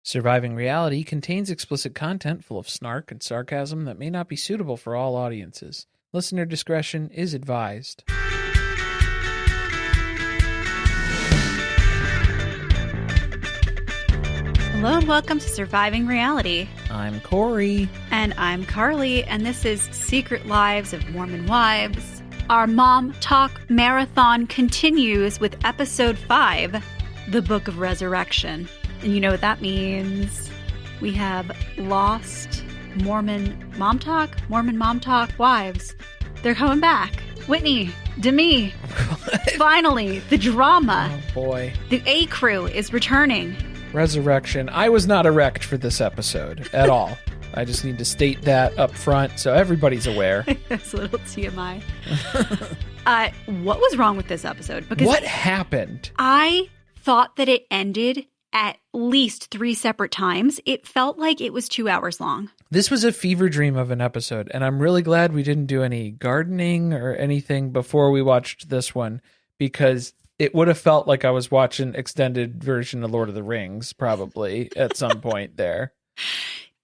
Surviving Reality contains explicit content full of snark and sarcasm that may not be suitable for all audiences. Listener discretion is advised. Hello and welcome to Surviving Reality. I'm Corey. And I'm Carly, and this is Secret Lives of Mormon Wives. Our Mom Talk Marathon continues with Episode 5, The Book of Resurrection. And you know what that means. We have lost Mormon Mom Talk wives. They're coming back. Whitney, Demi, finally, the drama. Oh boy. The A crew is returning. Resurrection. I was not erect for this episode at all. I just need to state that up front so everybody's aware. That's a little TMI. What was wrong with this episode? Because what happened? I thought that it ended at least 3 separate times. It felt like it was 2 hours long. This was a fever dream of an episode, and I'm really glad we didn't do any gardening or anything before we watched this one, because it would have felt like I was watching extended version of Lord of the Rings, probably, at some point there.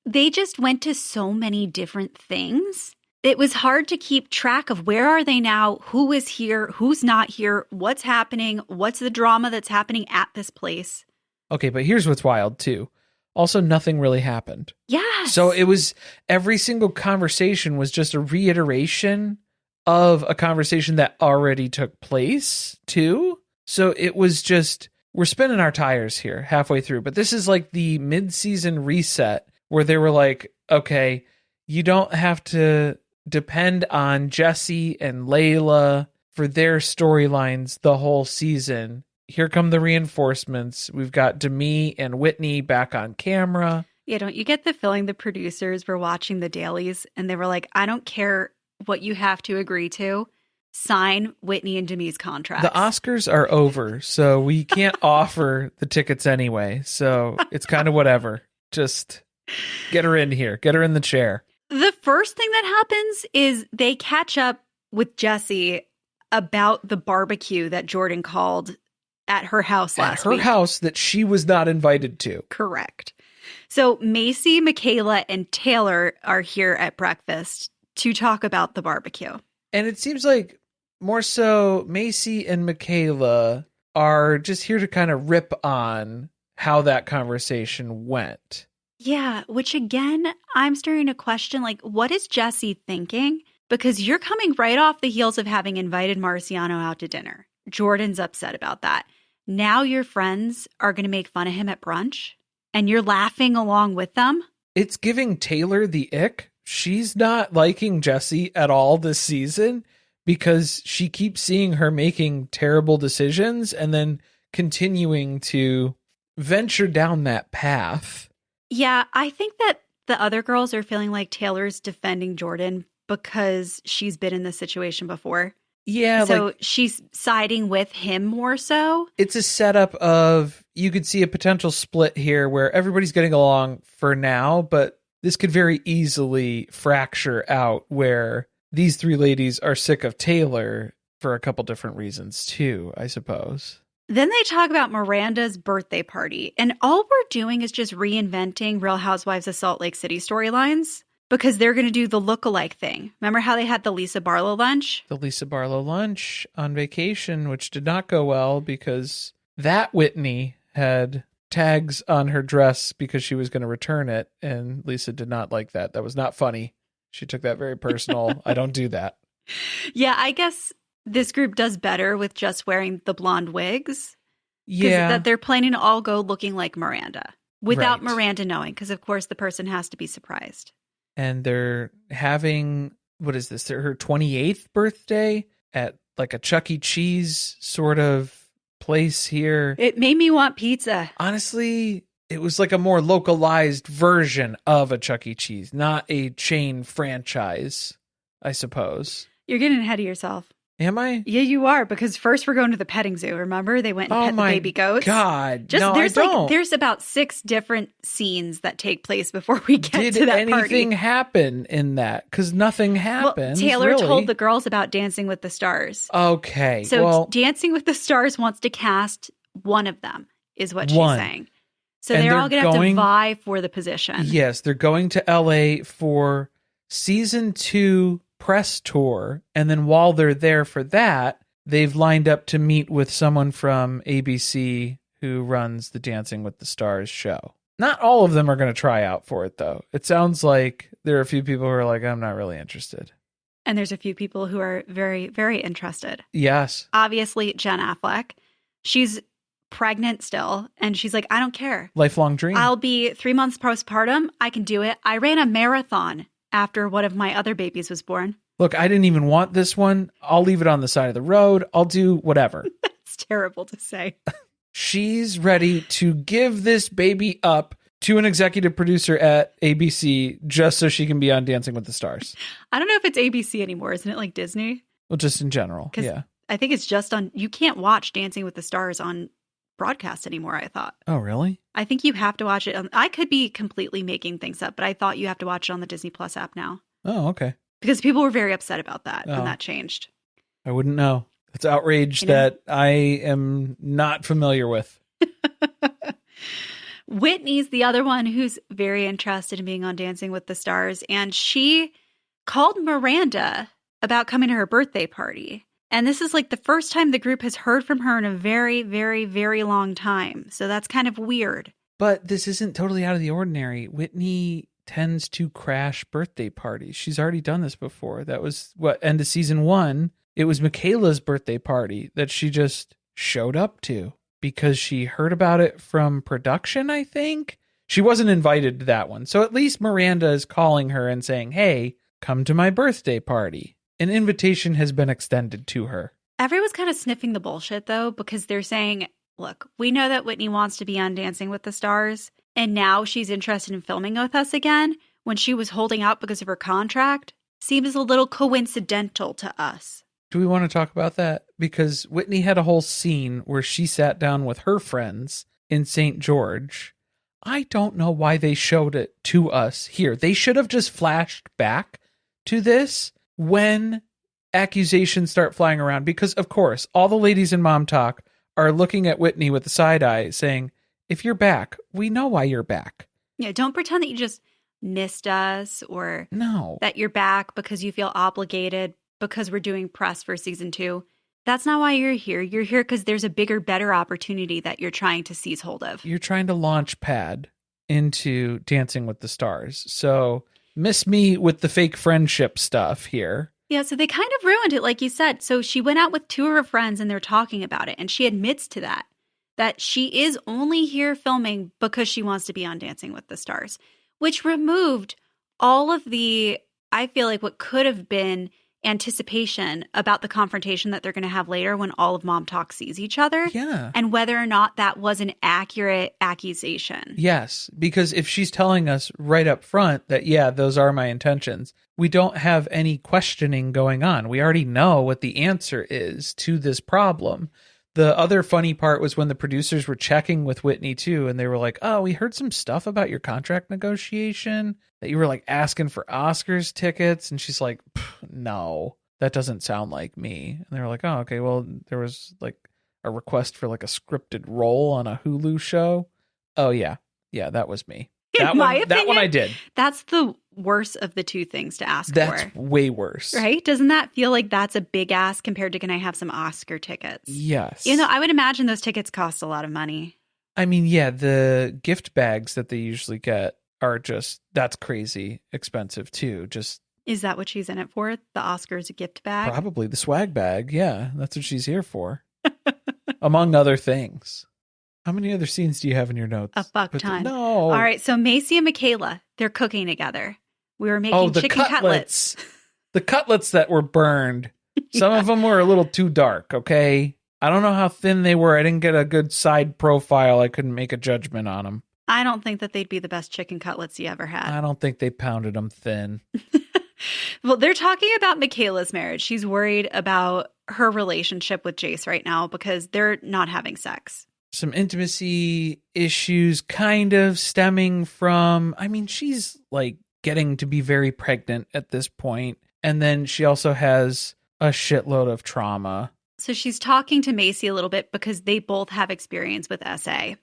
They just went to so many different things. It was hard to keep track of where are they now, who is here, who's not here, what's happening, what's the drama that's happening at this place. Okay, but here's what's wild, too. Also, nothing really happened. Yes. So it was, every single conversation was just a reiteration of a conversation that already took place, too. So it was just, we're spinning our tires here halfway through. But this is like the mid-season reset where they were like, okay, you don't have to depend on Jessi and Layla for their storylines the whole season. Here come the reinforcements. We've got Demi and Whitney back on camera. Yeah, don't you get the feeling the producers were watching the dailies and they were like, I don't care what you have to agree to. Sign Whitney and Demi's contracts. The Oscars are over, so we can't offer the tickets anyway. So it's kind of whatever. Just get her in here. Get her in the chair. The first thing that happens is they catch up with Jessi about the barbecue that Jordan called at her house last week. At her house that she was not invited to. Correct. So Macy, Mikayla, and Taylor are here at breakfast to talk about the barbecue. And it seems like more so Macy and Mikayla are just here to kind of rip on how that conversation went. Yeah, which again, I'm starting to question, like, what is Jessi thinking? Because you're coming right off the heels of having invited Marciano out to dinner. Jordan's upset about that. Now your friends are going to make fun of him at brunch, and you're laughing along with them? It's giving Taylor the ick. She's not liking Jessi at all this season because she keeps seeing her making terrible decisions and then continuing to venture down that path. Yeah, I think that the other girls are feeling like Taylor's defending Jordan because she's been in this situation before. Yeah. So like, she's siding with him more so. It's a setup of, you could see a potential split here where everybody's getting along for now, but this could very easily fracture out where these 3 ladies are sick of Taylor for a couple different reasons too, I suppose. Then they talk about Miranda's birthday party, and all we're doing is just reinventing Real Housewives of Salt Lake City storylines because they're going to do the look-alike thing. Remember how they had the Lisa Barlow lunch? The Lisa Barlow lunch on vacation, which did not go well because that Whitney had tags on her dress because she was going to return it, and Lisa did not like that. That was not funny. She took that very personal. I don't do that. Yeah, I guess this group does better with just wearing the blonde wigs. Yeah. That they're planning to all go looking like Miranda without Right. Miranda knowing, because of course the person has to be surprised. And they're having, what is this? Her 28th birthday at like a Chuck E. Cheese sort of place here. It made me want pizza. Honestly, it was like a more localized version of a Chuck E. Cheese, not a chain franchise, I suppose. You're getting ahead of yourself. Am I? Yeah, you are, because first we're going to the petting zoo. Remember, they went and pet the baby goats. God, Just, no, there's I don't. There's about 6 different scenes that take place before we get to that party. Did anything happen in that? Because nothing happens. Well, Taylor really. told the girls about Dancing with the Stars. Okay, So well, Dancing with the Stars wants to cast one of them, is what she's One. saying. So they're all going to have to vie for the position. Yes, they're going to LA for season 2 press tour. And then while they're there for that, they've lined up to meet with someone from ABC who runs the Dancing with the Stars show. Not all of them are going to try out for it, though. It sounds like there are a few people who are like, I'm not really interested. And there's a few people who are very, very interested. Yes. Obviously, Jen Affleck. She's pregnant still, and she's like, I don't care. Lifelong dream. I'll be 3 months postpartum. I can do it. I ran a marathon after one of my other babies was born. Look, I didn't even want this one. I'll leave it on the side of the road. I'll do whatever. That's terrible to say. She's ready to give this baby up to an executive producer at ABC just so she can be on Dancing with the Stars. I don't know if it's ABC anymore. Isn't it like Disney? Well, just in general. Yeah. I think it's just on, you can't watch Dancing with the Stars on broadcast anymore, I thought. Oh, really? I think you have to watch it. I could be completely making things up, but I thought you have to watch it on the Disney Plus app now. Oh, okay. Because people were very upset about that when that changed. I wouldn't know. It's outrage that I am not familiar with. Whitney's the other one who's very interested in being on Dancing with the Stars. And she called Miranda about coming to her birthday party. And this is like the first time the group has heard from her in a very, very, very long time. So that's kind of weird. But this isn't totally out of the ordinary. Whitney tends to crash birthday parties. She's already done this before. That was end of season 1. It was Mikayla's birthday party that she just showed up to because she heard about it from production, I think. She wasn't invited to that one. So at least Miranda is calling her and saying, hey, come to my birthday party. An invitation has been extended to her. Everyone's kind of sniffing the bullshit, though, because they're saying, look, we know that Whitney wants to be on Dancing with the Stars, and now she's interested in filming with us again when she was holding out because of her contract. Seems a little coincidental to us. Do we want to talk about that? Because Whitney had a whole scene where she sat down with her friends in St. George. I don't know why they showed it to us here. They should have just flashed back to this when accusations start flying around. Because, of course, all the ladies in Mom Talk are looking at Whitney with the side eye saying, if you're back, we know why you're back. Yeah, don't pretend that you just missed us or no, that you're back because you feel obligated because we're doing press for season 2. That's not why you're here. You're here because there's a bigger, better opportunity that you're trying to seize hold of. You're trying to launch pad into Dancing with the Stars. So miss me with the fake friendship stuff here. Yeah, so they kind of ruined it, like you said. So she went out with 2 of her friends and they're talking about it. And she admits to that she is only here filming because she wants to be on Dancing with the Stars, which removed all of the, I feel like, what could have been anticipation about the confrontation that they're going to have later when all of Mom Talk sees each other. Yeah. And whether or not that was an accurate accusation. Yes, because if she's telling us right up front that, yeah, those are my intentions, we don't have any questioning going on. We already know what the answer is to this problem. The other funny part was when the producers were checking with Whitney too, and they were like, oh, we heard some stuff about your contract negotiation, that you were like asking for Oscars tickets. And she's like, no, that doesn't sound like me. And they were like, oh, okay, well, there was like a request for like a scripted role on a Hulu show. Oh, yeah. Yeah, that was me. That one I did. That's the worst of the 2 things to ask for. That's way worse. Right? Doesn't that feel like that's a big ask compared to can I have some Oscar tickets? Yes. You know, I would imagine those tickets cost a lot of money. I mean, yeah, the gift bags that they usually get are just, that's crazy expensive too. Just is that what she's in it for? The Oscars gift bag? Probably the swag bag. Yeah, that's what she's here for. Among other things. How many other scenes do you have in your notes? A fuck ton. No. All right. So Macy and Mikayla, they're cooking together. We were making chicken cutlets. The cutlets that were burned. Some of them were a little too dark. Okay. I don't know how thin they were. I didn't get a good side profile. I couldn't make a judgment on them. I don't think that they'd be the best chicken cutlets you ever had. I don't think they pounded them thin. Well, they're talking about Mikayla's marriage. She's worried about her relationship with Jace right now because they're not having sex. Some intimacy issues kind of stemming from, I mean, she's like getting to be very pregnant at this point. And then she also has a shitload of trauma. So she's talking to Macy a little bit because they both have experience with SA.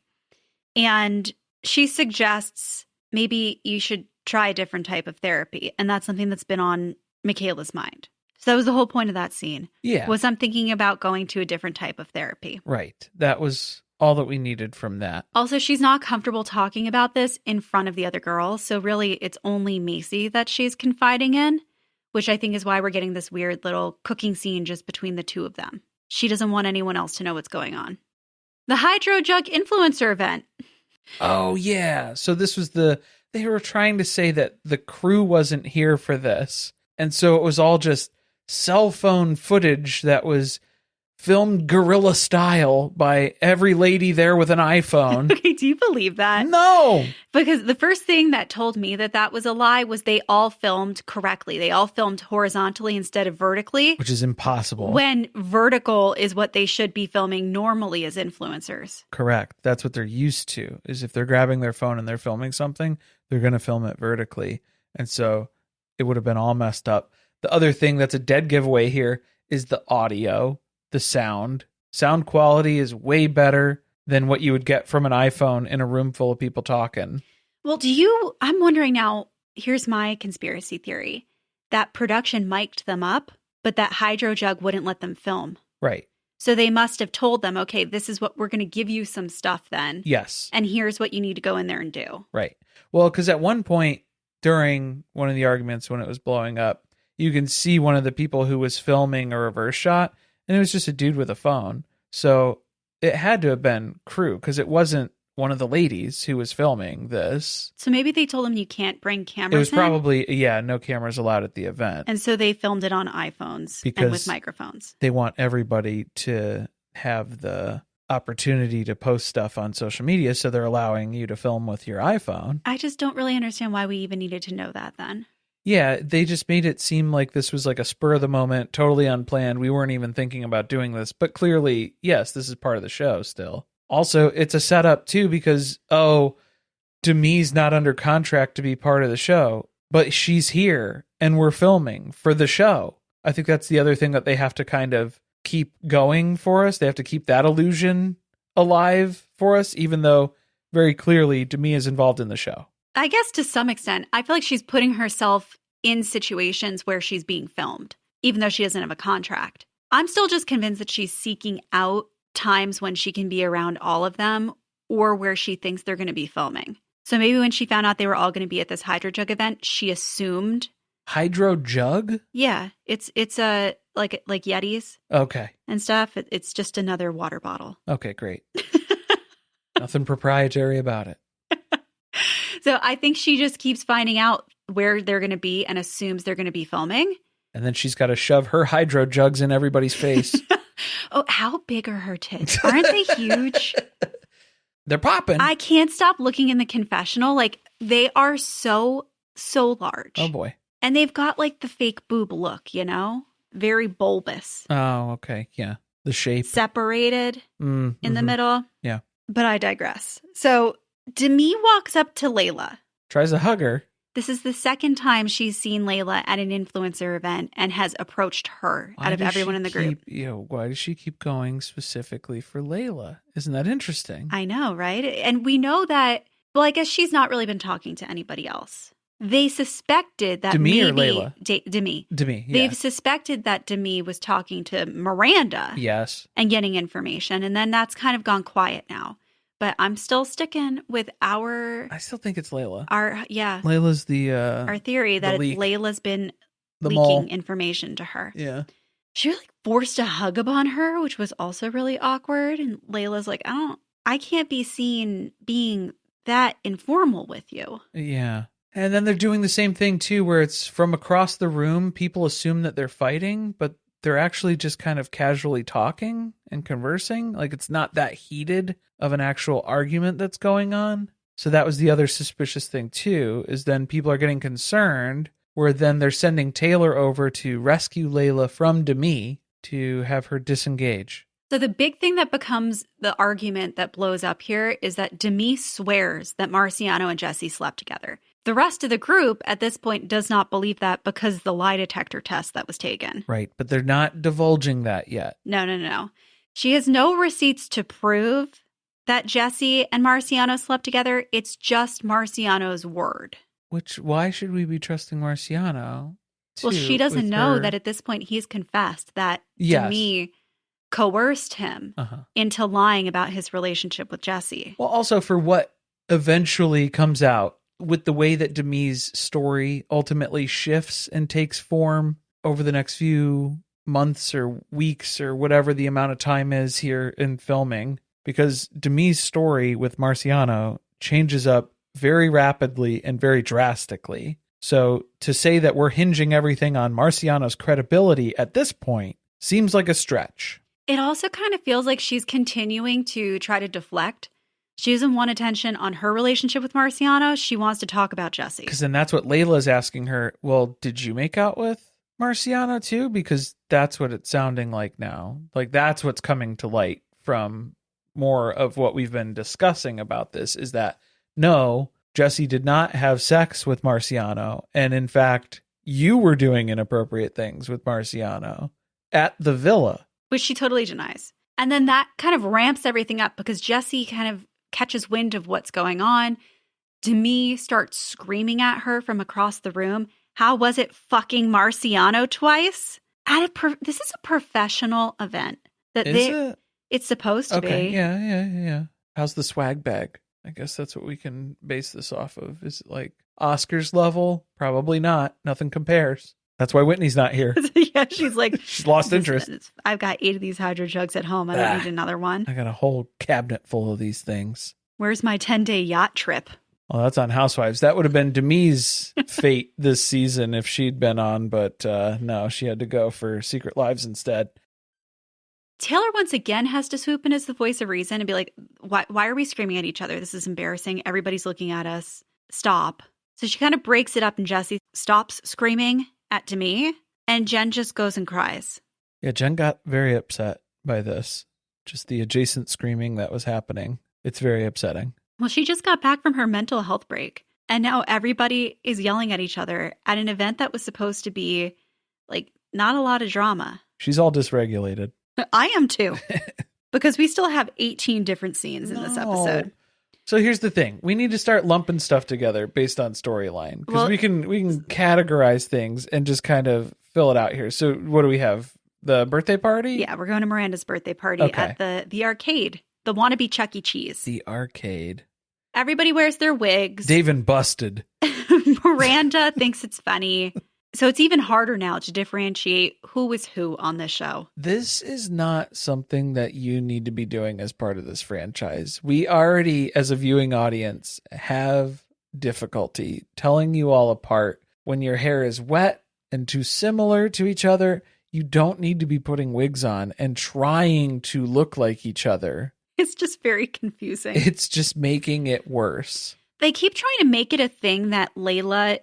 And she suggests maybe you should try a different type of therapy. And that's something that's been on Mikayla's mind. So that was the whole point of that scene. Yeah. Was I'm thinking about going to a different type of therapy. Right. That was all that we needed from that. Also, she's not comfortable talking about this in front of the other girls. So really, it's only Macy that she's confiding in, which I think is why we're getting this weird little cooking scene just between the two of them. She doesn't want anyone else to know what's going on. The HydroJug influencer event. Oh, yeah. So this was they were trying to say that the crew wasn't here for this. And so it was all just cell phone footage that was filmed guerrilla style by every lady there with an iPhone. Okay, do you believe that? No! Because the first thing that told me that that was a lie was they all filmed correctly. They all filmed horizontally instead of vertically. Which is impossible. When vertical is what they should be filming normally as influencers. Correct. That's what they're used to, is if they're grabbing their phone and they're filming something, they're going to film it vertically. And so it would have been all messed up. The other thing that's a dead giveaway here is the audio. The sound quality is way better than what you would get from an iPhone in a room full of people talking. Well, I'm wondering now, here's my conspiracy theory, that production mic'd them up, but that HydroJug wouldn't let them film. Right. So they must have told them, okay, this is what we're going to give you some stuff then. Yes. And here's what you need to go in there and do. Right. Well, because at one point during one of the arguments when it was blowing up, you can see one of the people who was filming a reverse shot. And it was just a dude with a phone. So it had to have been crew because it wasn't one of the ladies who was filming this. So maybe they told him you can't bring cameras in? It was probably, no cameras allowed at the event. And so they filmed it on iPhones and with microphones. They want everybody to have the opportunity to post stuff on social media. So they're allowing you to film with your iPhone. I just don't really understand why we even needed to know that then. Yeah, they just made it seem like this was like a spur of the moment, totally unplanned. We weren't even thinking about doing this. But clearly, yes, this is part of the show still. Also, it's a setup too because, Demi's not under contract to be part of the show, but she's here and we're filming for the show. I think that's the other thing that they have to kind of keep going for us. They have to keep that illusion alive for us, even though very clearly Demi is involved in the show. I guess to some extent, I feel like she's putting herself in situations where she's being filmed, even though she doesn't have a contract. I'm still just convinced that she's seeking out times when she can be around all of them or where she thinks they're going to be filming. So maybe when she found out they were all going to be at this HydroJug event, she assumed. HydroJug? Yeah, it's a like Yetis. Okay. And stuff. It's just another water bottle. Okay, great. Nothing proprietary about it. So I think she just keeps finding out where they're going to be and assumes they're going to be filming. And then she's got to shove her HydroJugs in everybody's face. Oh, how big are her tits? Aren't they huge? They're popping. I can't stop looking in the confessional. Like, they are so large. Oh, boy. And they've got, like, the fake boob look, you know? Very bulbous. Oh, okay. Yeah. The shape. Separated in the middle. Yeah. But I digress. So Demi walks up to Layla. Tries to hug her. This is the second time she's seen Layla at an influencer event and has approached her out of everyone in the group. Why does she keep going specifically for Layla? Isn't that interesting? I know, right? And we know that, well, I guess she's not really been talking to anybody else. They suspected that Demi maybe... or Layla? Demi. Demi, yeah. They've suspected that Demi was talking to Miranda. Yes. And getting information. And then that's kind of gone quiet now. But I'm still sticking with I still think it's Layla. Layla's our theory that Layla's been leaking information to her. Yeah. She like forced a hug upon her, which was also really awkward. And Layla's like, I can't be seen being that informal with you. Yeah. And then they're doing the same thing too, where it's from across the room. People assume that they're fighting, but they're actually just kind of casually talking and conversing. Like it's not that heated of an actual argument that's going on. So that was the other suspicious thing too, is then people are getting concerned where then they're sending Taylor over to rescue Layla from Demi to have her disengage. So the big thing that becomes the argument that blows up here is that Demi swears that Marciano and Jessi slept together. The rest of the group at this point does not believe that because of the lie detector test that was taken. Right, but they're not divulging that yet. No. She has no receipts to prove that Jessi and Marciano slept together, it's just Marciano's word. Why should we be trusting Marciano? Well, she doesn't know that at this point he's confessed that Demi coerced him into lying about his relationship with Jessi. Well, also for what eventually comes out with the way that Demi's story ultimately shifts and takes form over the next few months or weeks or whatever the amount of time is here in filming, because Demi's story with Marciano changes up very rapidly and very drastically. So to say that we're hinging everything on Marciano's credibility at this point seems like a stretch. It also kind of feels like she's continuing to try to deflect. She doesn't want attention on her relationship with Marciano. She wants to talk about Jessi. Because then that's what Layla's asking her. Well, did you make out with Marciano too? Because that's what it's sounding like now. Like that's what's coming to light from more of what we've been discussing about this, is that no, Jessi did not have sex with Marciano. And in fact, you were doing inappropriate things with Marciano at the villa. Which she totally denies. And then that kind of ramps everything up because Jessi kind of catches wind of what's going on. Demi starts screaming at her from across the room. How was it fucking Marciano twice? This is a professional event. It's supposed to be. Yeah. How's the swag bag? I guess that's what we can base this off of. Is it like Oscars level? Probably not. Nothing compares. That's why Whitney's not here. Yeah, she's like... she's lost interest. I've got 8 of these HydroJugs at home. I don't need another one. I got a whole cabinet full of these things. Where's my 10-day yacht trip? Well, that's on Housewives. That would have been Demi's fate this season if she'd been on, but no, she had to go for Secret Lives instead. Taylor once again has to swoop in as the voice of reason and be like, why are we screaming at each other? This is embarrassing. Everybody's looking at us. Stop. So she kind of breaks it up and Jessi stops screaming at Demi and Jen just goes and cries. Yeah, Jen got very upset by this. Just the adjacent screaming that was happening. It's very upsetting. Well, she just got back from her mental health break and now everybody is yelling at each other at an event that was supposed to be like not a lot of drama. She's all dysregulated. I am too, because we still have 18 different scenes in this episode. So here's the thing. We need to start lumping stuff together based on storyline, because we can categorize things and just kind of fill it out here. So what do we have? The birthday party? Yeah, we're going to Miranda's birthday party at the arcade, the wannabe Chuck E. Cheese. The arcade. Everybody wears their wigs. Dave and busted. Miranda thinks it's funny. So it's even harder now to differentiate who is who on this show. This is not something that you need to be doing as part of this franchise. We already, as a viewing audience, have difficulty telling you all apart. When your hair is wet and too similar to each other, you don't need to be putting wigs on and trying to look like each other. It's just very confusing. It's just making it worse. They keep trying to make it a thing that Layla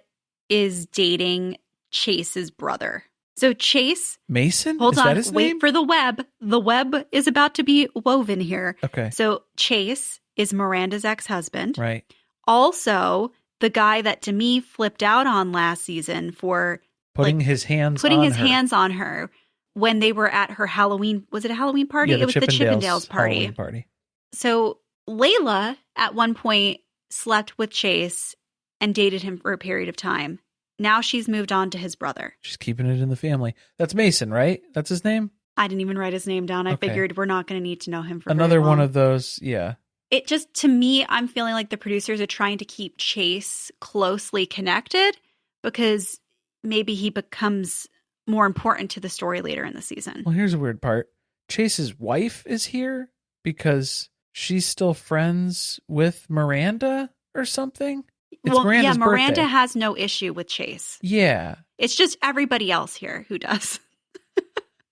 is dating Chase's brother. So Chase... Mason? Hold is on, that his wait name? for the web. The web is about to be woven here. Okay. So Chase is Miranda's ex-husband. Right. Also, the guy that Demi flipped out on last season for... Putting his hands on her when they were at her Halloween... Was it a Halloween party? Yeah, it was the Chippendales party. Halloween party. So Layla, at one point, slept with Chase and dated him for a period of time. Now she's moved on to his brother. She's keeping it in the family. That's Mason, right? That's his name? I didn't even write his name down. I figured we're not going to need to know him for another very long. one of those, yeah. It just, to me, I'm feeling like the producers are trying to keep Chase closely connected because maybe he becomes more important to the story later in the season. Well, here's a weird part. Chase's wife is here because she's still friends with Miranda or something? Miranda birthday. Has no issue with Chase. Yeah. It's just everybody else here who does.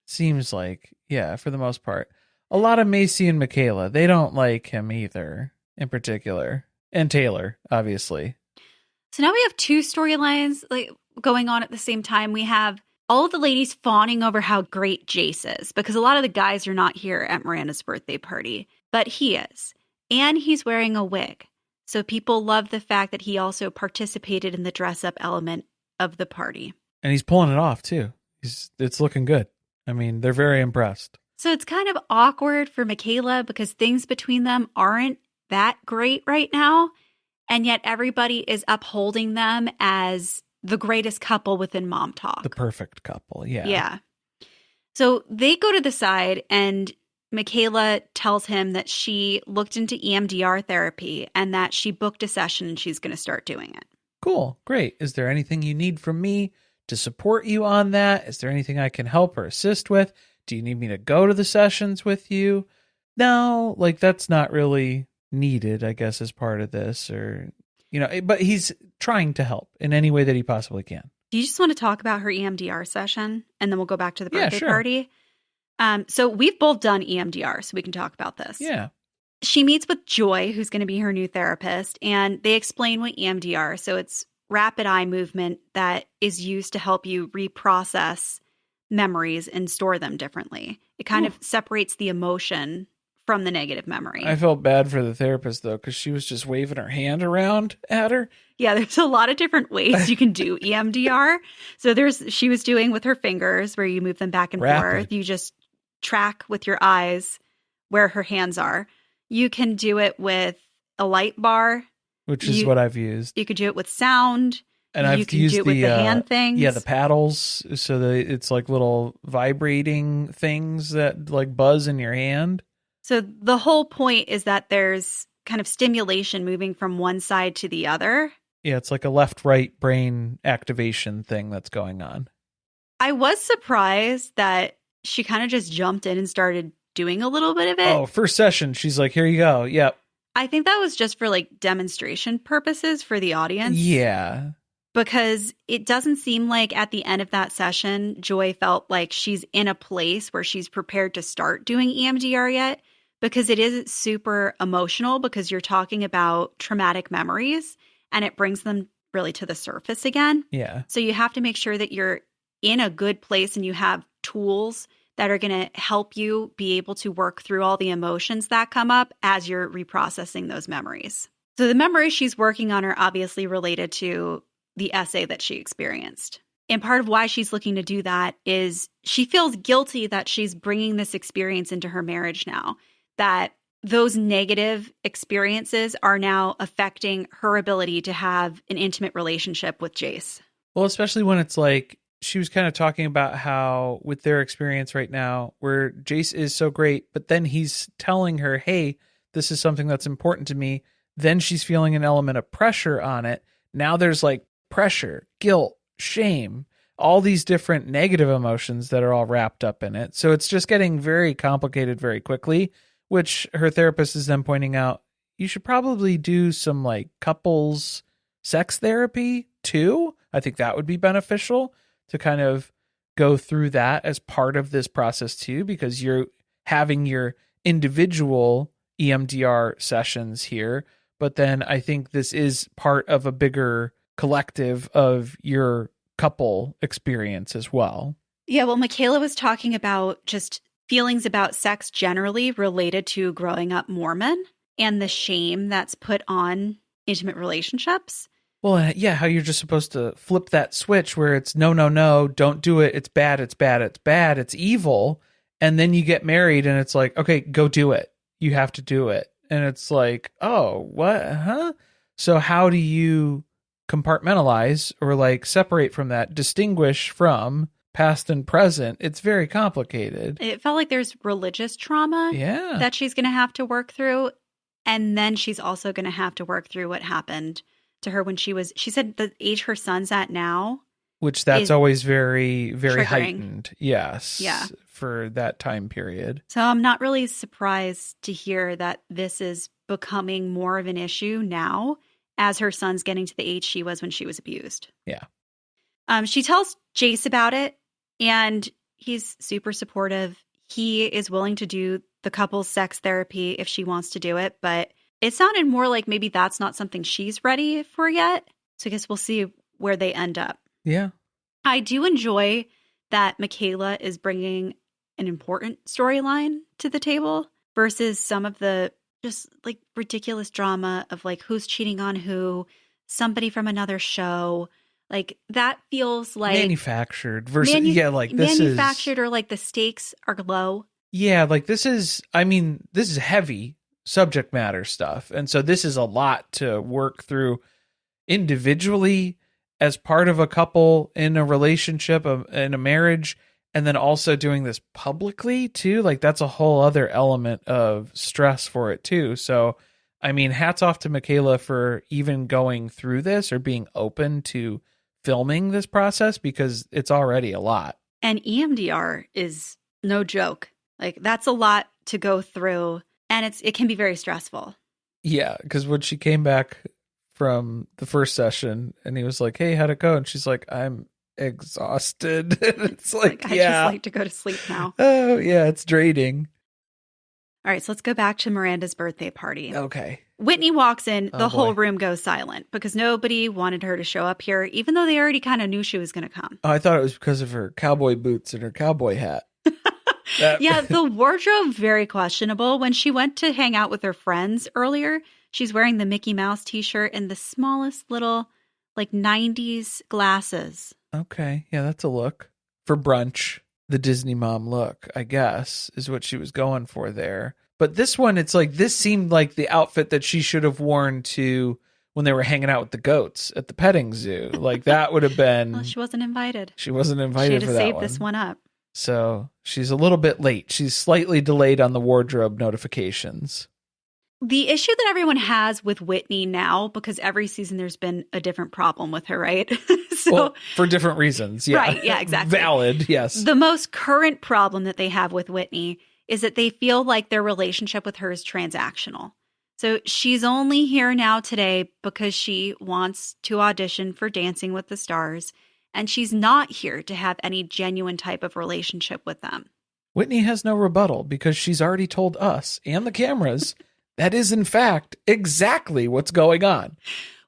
Seems like, yeah, for the most part. A lot of Macy and Mikayla, they don't like him either, in particular. And Taylor, obviously. So now we have 2 storylines going on at the same time. We have all of the ladies fawning over how great Jace is, because a lot of the guys are not here at Miranda's birthday party, but he is. And he's wearing a wig. So people love the fact that he also participated in the dress-up element of the party. And he's pulling it off, too. It's looking good. I mean, they're very impressed. So it's kind of awkward for Mikayla because things between them aren't that great right now. And yet everybody is upholding them as the greatest couple within Mom Talk. The perfect couple, yeah. Yeah. So they go to the side and Mikayla tells him that she looked into EMDR therapy and that she booked a session and she's going to start doing it. Cool, great. Is there anything you need from me to support you on that? Is there anything I can help or assist with? Do you need me to go to the sessions with you? No, like that's not really needed, I guess, as part of this, or, you know, but he's trying to help in any way that he possibly can. Do you just want to talk about her EMDR session and then we'll go back to the birthday sure. party? So we've both done EMDR, so we can talk about this. Yeah. She meets with Joy, who's going to be her new therapist, and they explain what EMDR. So it's rapid eye movement that is used to help you reprocess memories and store them differently. It kind of separates the emotion from the negative memory. I felt bad for the therapist, though, because she was just waving her hand around at her. Yeah, there's a lot of different ways you can do EMDR. So she was doing with her fingers where you move them back and forth. You just track with your eyes where her hands are. You can do it with a light bar. Which is what I've used. You could do it with sound. And I've used with the hand things. Yeah, the paddles. So that it's like little vibrating things that like buzz in your hand. So the whole point is that there's kind of stimulation moving from one side to the other. Yeah, it's like a left-right brain activation thing that's going on. I was surprised that she kind of just jumped in and started doing a little bit of it. Oh, first session, she's like, here you go. Yep. I think that was just for like demonstration purposes for the audience. Yeah. Because it doesn't seem like at the end of that session, Joy felt like she's in a place where she's prepared to start doing EMDR yet. Because it is super emotional because you're talking about traumatic memories and it brings them really to the surface again. Yeah. So you have to make sure that you're in a good place and you have tools that are going to help you be able to work through all the emotions that come up as you're reprocessing those memories. So the memories she's working on are obviously related to the essay that she experienced. And part of why she's looking to do that is she feels guilty that she's bringing this experience into her marriage now, that those negative experiences are now affecting her ability to have an intimate relationship with Jace. Well, especially when it's like, she was kind of talking about how with their experience right now, where Jace is so great, but then he's telling her, hey, this is something that's important to me. Then she's feeling an element of pressure on it. Now there's like pressure, guilt, shame, all these different negative emotions that are all wrapped up in it. So it's just getting very complicated very quickly, which her therapist is then pointing out, you should probably do some like couples sex therapy too. I think that would be beneficial to kind of go through that as part of this process too, because you're having your individual EMDR sessions here. But then I think this is part of a bigger collective of your couple experience as well. Yeah, well, Mikayla was talking about just feelings about sex generally related to growing up Mormon and the shame that's put on intimate relationships. Well, yeah, how you're just supposed to flip that switch where it's no, don't do it. It's bad. It's bad. It's bad. It's evil. And then you get married and it's like, okay, go do it. You have to do it. And it's like, oh, what? Huh? So how do you compartmentalize or like separate from that, distinguish from past and present? It's very complicated. It felt like there's religious trauma that she's going to have to work through. And then she's also going to have to work through what happened to her when she said the age her son's at now. Which that's always very, very triggering. heightened. Yes. Yeah. For that time period. So I'm not really surprised to hear that this is becoming more of an issue now as her son's getting to the age she was when she was abused. Yeah. She tells Jace about it and he's super supportive. He is willing to do the couple's sex therapy if she wants to do it, but it sounded more like maybe that's not something she's ready for yet. So I guess we'll see where they end up. Yeah. I do enjoy that Mikayla is bringing an important storyline to the table versus some of the just like ridiculous drama of like who's cheating on who, somebody from another show. Like that feels like manufactured versus this manufactured or like the stakes are low. Yeah, like this is heavy subject matter stuff. And so this is a lot to work through individually as part of a couple in a relationship, in a marriage, and then also doing this publicly too. Like that's a whole other element of stress for it too. So, I mean, hats off to Mikayla for even going through this or being open to filming this process, because it's already a lot. And EMDR is no joke. Like that's a lot to go through, and it can be very stressful. Yeah, because when she came back from the first session and he was like, "Hey, how'd it go?" and she's like, "I'm exhausted." It's like, I just like to go to sleep now. Oh, yeah, it's draining. All right, so let's go back to Miranda's birthday party. Okay. Whitney walks in, the whole room goes silent because nobody wanted her to show up here, even though they already kind of knew she was going to come. Oh, I thought it was because of her cowboy boots and her cowboy hat. Yeah, the wardrobe, very questionable. When she went to hang out with her friends earlier, she's wearing the Mickey Mouse t-shirt and the smallest little, like, 90s glasses. Okay, yeah, that's a look. For brunch, the Disney mom look, I guess, is what she was going for there. But this one, it's like, this seemed like the outfit that she should have worn to when they were hanging out with the goats at the petting zoo. Like, that would have been... Well, she wasn't invited. She wasn't invited for that one. She had to save this one up. So she's a little bit late. She's slightly delayed on the wardrobe notifications. The issue that everyone has with Whitney now, because every season there's been a different problem with her, right? For different reasons. Yeah. Right. Yeah, exactly. Valid. Yes. The most current problem that they have with Whitney is that they feel like their relationship with her is transactional. So she's only here now today because she wants to audition for Dancing with the Stars. And she's not here to have any genuine type of relationship with them. Whitney has no rebuttal because she's already told us and the cameras that is, in fact, exactly what's going on.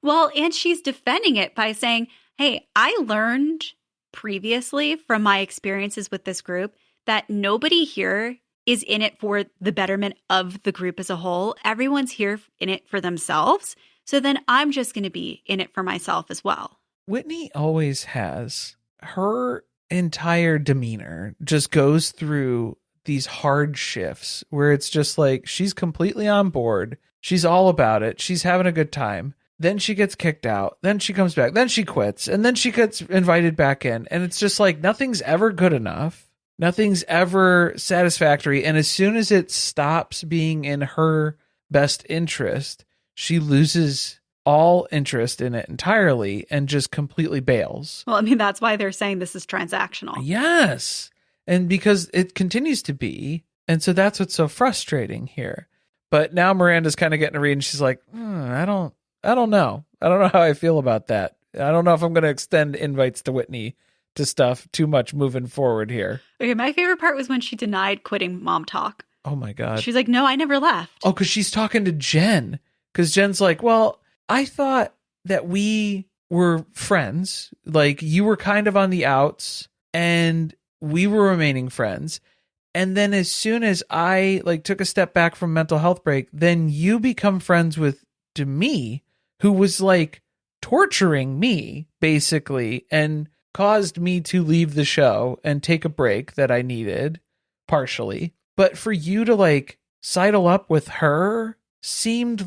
Well, and she's defending it by saying, hey, I learned previously from my experiences with this group that nobody here is in it for the betterment of the group as a whole. Everyone's here in it for themselves. So then I'm just going to be in it for myself as well. Whitney always has. Her entire demeanor just goes through these hard shifts where it's just like she's completely on board. She's all about it. She's having a good time. Then she gets kicked out. Then she comes back. Then she quits. And then she gets invited back in. And it's just like nothing's ever good enough. Nothing's ever satisfactory. And as soon as it stops being in her best interest, she loses all interest in it entirely and just completely bails. Well, I mean, that's why they're saying this is transactional. Yes. And because it continues to be. And so that's what's so frustrating here. But now Miranda's kind of getting a read and she's like, I don't know. I don't know how I feel about that. I don't know if I'm going to extend invites to Whitney to stuff too much moving forward here. Okay, my favorite part was when she denied quitting Mom Talk. Oh my God. She's like, no, I never left. Oh, because she's talking to Jen. Because Jen's like, well, I thought that we were friends. Like you were kind of on the outs and we were remaining friends. And then as soon as I took a step back from mental health break, then you become friends with Demi, who was torturing me basically and caused me to leave the show and take a break that I needed partially. But for you to sidle up with her seemed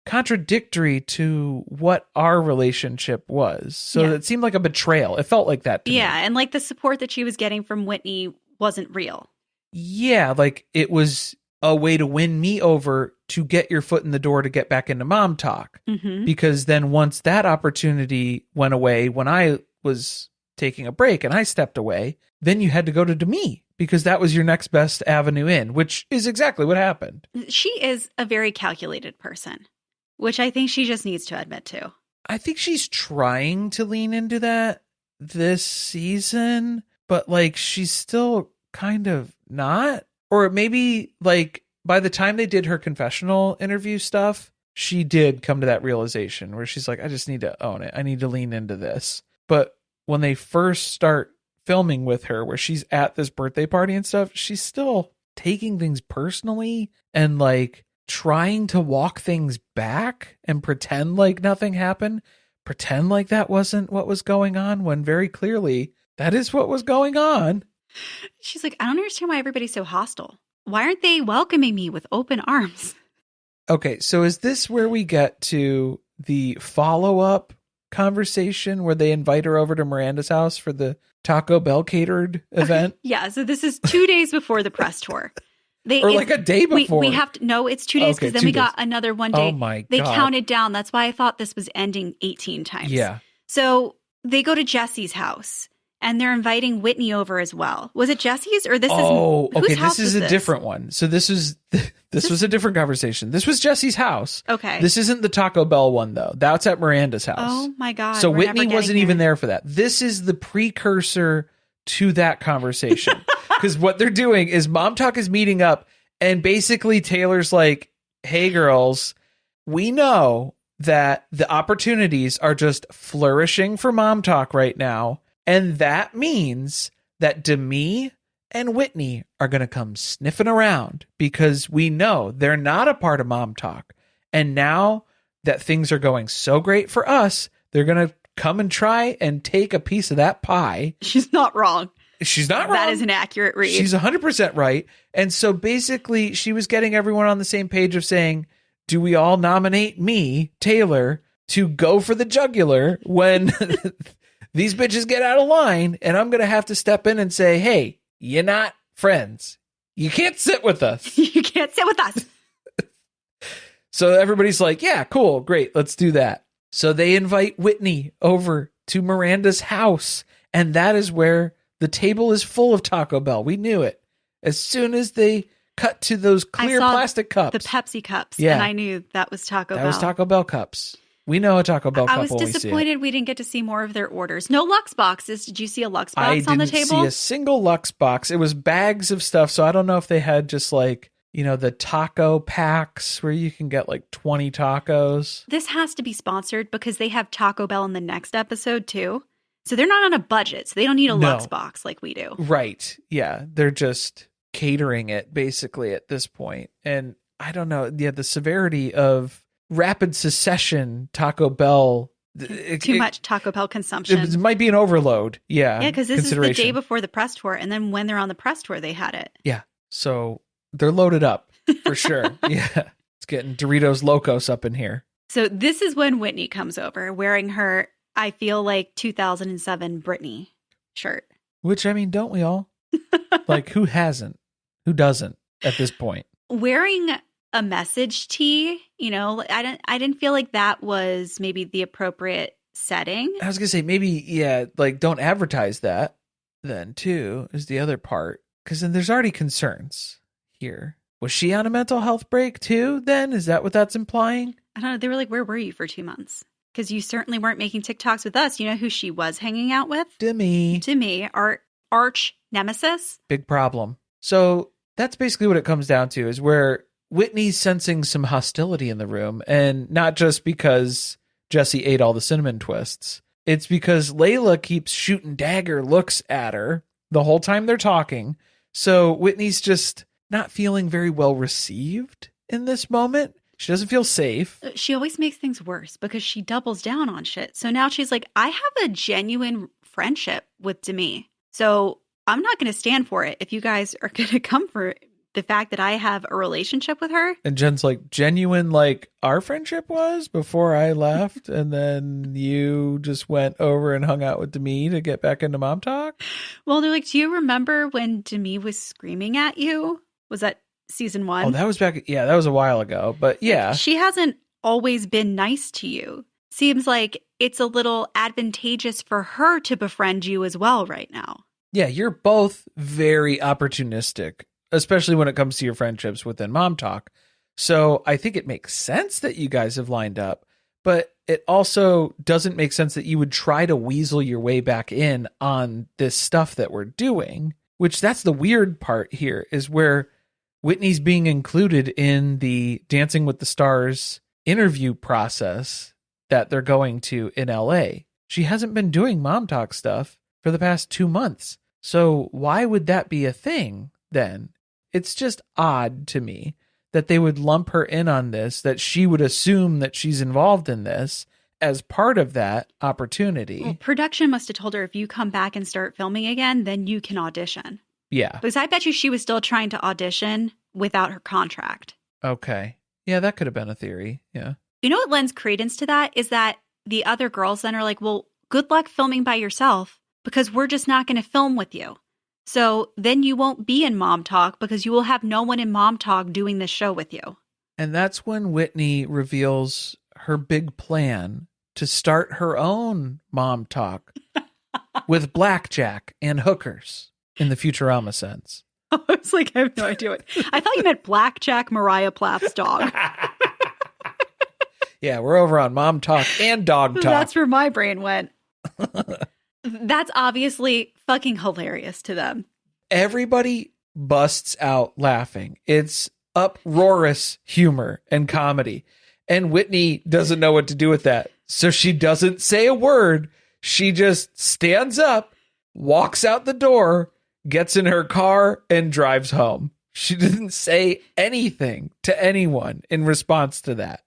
contradictory to what our relationship was. So it seemed like a betrayal. It felt like that to me. Yeah, and the support that she was getting from Whitney wasn't real. Yeah, it was a way to win me over to get your foot in the door to get back into Mom Talk. Mm-hmm. Because then once that opportunity went away, when I was taking a break and I stepped away, then you had to go to Demi because that was your next best avenue in, which is exactly what happened. She is a very calculated person, which I think she just needs to admit to. I think she's trying to lean into that this season, but she's still kind of not. Or maybe by the time they did her confessional interview stuff, she did come to that realization where she's like, I just need to own it. I need to lean into this. But when they first start filming with her, where she's at this birthday party and stuff, she's still taking things personally and trying to walk things back and pretend like nothing happened, pretend like that wasn't what was going on, when very clearly that is what was going on. She's like, I don't understand why everybody's so hostile. Why aren't they welcoming me with open arms? Okay, so is this where we get to the follow-up conversation where they invite her over to Miranda's house for the Taco Bell catered event? Yeah, so this is 2 days before the press tour. Or like a day before. We have to, no, it's 2 days because then we got another 1 day. Oh my God. They counted down. That's why I thought this was ending 18 times. Yeah. So they go to Jessi's house and they're inviting Whitney over as well. Was it Jessi's or this is okay, this is a different one. So this was a different conversation. This was Jessi's house. Okay. This isn't the Taco Bell one though. That's at Miranda's house. Oh my God. So Whitney wasn't even there for that. This is the precursor to that conversation. Because what they're doing is Mom Talk is meeting up and basically Taylor's like, hey girls, we know that the opportunities are just flourishing for Mom Talk right now. And that means that Demi and Whitney are going to come sniffing around because we know they're not a part of Mom Talk. And now that things are going so great for us, they're going to come and try and take a piece of that pie. She's not wrong. She's not wrong. That is an accurate read. She's 100% right. And so basically she was getting everyone on the same page of saying, do we all nominate me, Taylor, to go for the jugular when these bitches get out of line and I'm going to have to step in and say, hey, you're not friends. You can't sit with us. You can't sit with us. So everybody's like, yeah, cool, great, let's do that. So they invite Whitney over to Miranda's house. And that is where the table is full of Taco Bell. We knew it. As soon as they cut to those clear plastic cups. The Pepsi cups. Yeah. And I knew that was Taco Bell. That was Taco Bell cups. We know a Taco Bell cup. I was disappointed we didn't get to see more of their orders. No Lux boxes. Did you see a Lux box on the table? I didn't see a single Lux box. It was bags of stuff. So I don't know if they had just like, you know, the taco packs where you can get like 20 tacos. This has to be sponsored because they have Taco Bell in the next episode too. So they're not on a budget. So they don't need a Lux box like we do. Right. Yeah. They're just catering it basically at this point. And I don't know. Yeah. The severity of rapid succession Taco Bell. Too much Taco Bell consumption. It might be an overload. Yeah. Yeah. Because this is the day before the press tour. And then when they're on the press tour, they had it. Yeah. So they're loaded up for sure. Yeah. It's getting Doritos Locos up in here. So this is when Whitney comes over wearing her, I feel like 2007 Britney shirt. Which, I mean, don't we all? Like, who hasn't? Who doesn't at this point? Wearing a message tee, you know, I didn't feel like that was maybe the appropriate setting. I was going to say, maybe, yeah, like, don't advertise that then, too, is the other part. Because then there's already concerns here. Was she on a mental health break, too, then? Is that what that's implying? I don't know. They were like, where were you for 2 months? Because you certainly weren't making TikToks with us. You know who she was hanging out with? Demi, our arch nemesis. Big problem. So that's basically what it comes down to, is where Whitney's sensing some hostility in the room. And not just because Jessi ate all the cinnamon twists. It's because Layla keeps shooting dagger looks at her the whole time they're talking. So Whitney's just not feeling very well received in this moment. She doesn't feel safe. She always makes things worse because she doubles down on shit. So now she's like, I have a genuine friendship with Demi. So I'm not going to stand for it if you guys are going to come for the fact that I have a relationship with her. And Jen's like, genuine like our friendship was before I left. And then you just went over and hung out with Demi to get back into Mom Talk? Well, they're like, do you remember when Demi was screaming at you? Was that season 1? Oh, that was back. Yeah, that was a while ago. But yeah. She hasn't always been nice to you. Seems like it's a little advantageous for her to befriend you as well right now. Yeah, you're both very opportunistic, especially when it comes to your friendships within Mom Talk. So I think it makes sense that you guys have lined up, but it also doesn't make sense that you would try to weasel your way back in on this stuff that we're doing, which that's the weird part here, is where Whitney's being included in the Dancing with the Stars interview process that they're going to in LA. She hasn't been doing Mom Talk stuff for the past 2 months. So why would that be a thing then? It's just odd to me that they would lump her in on this, that she would assume that she's involved in this as part of that opportunity. Well, production must have told her, if you come back and start filming again, then you can audition. Yeah. Because I bet you she was still trying to audition without her contract. Okay. Yeah, that could have been a theory. Yeah. You know what lends credence to that is that the other girls then are like, well, good luck filming by yourself because we're just not going to film with you. So then you won't be in Mom Talk because you will have no one in Mom Talk doing this show with you. And that's when Whitney reveals her big plan to start her own Mom Talk with blackjack and hookers in the Futurama sense. I was like, I have no idea what. I thought you meant Blackjack Mariah Plath's dog. Yeah, we're over on Mom Talk and Dog Talk. That's where my brain went. That's obviously fucking hilarious to them. Everybody busts out laughing. It's uproarious humor and comedy. And Whitney doesn't know what to do with that. So she doesn't say a word. She just stands up, walks out the door, gets in her car, and drives home. She didn't say anything to anyone in response to that.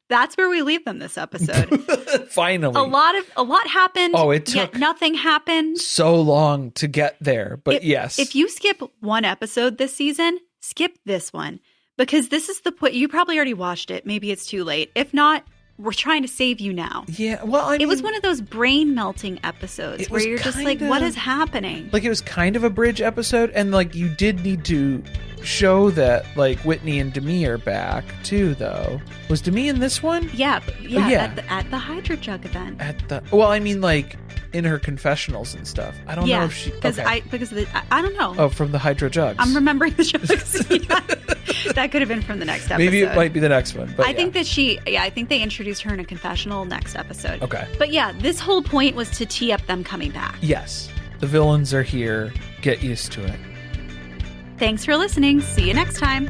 That's where we leave them this episode. Finally. A lot happened. Oh, it took yet nothing happened. so long to get there. But yes. If you skip one episode this season, skip this one. Because this is the point. You probably already watched it. Maybe it's too late. If not, we're trying to save you now. Yeah, well, I mean, it was one of those brain melting episodes where you're just like, what is happening? Like, it was kind of a bridge episode, and like you did need to show that like Whitney and Demi are back too, though. Was Demi in this one? Yeah, at the HydroJug event. Well, I mean, like in her confessionals and stuff. I don't know if she because I don't know. Oh, from the HydroJugs. I'm remembering the jugs. Yeah. That could have been from the next episode. Maybe it might be the next one. But I think that I think they introduced her in a confessional next episode. Okay. But yeah, this whole point was to tee up them coming back. Yes. The villains are here. Get used to it. Thanks for listening. See you next time.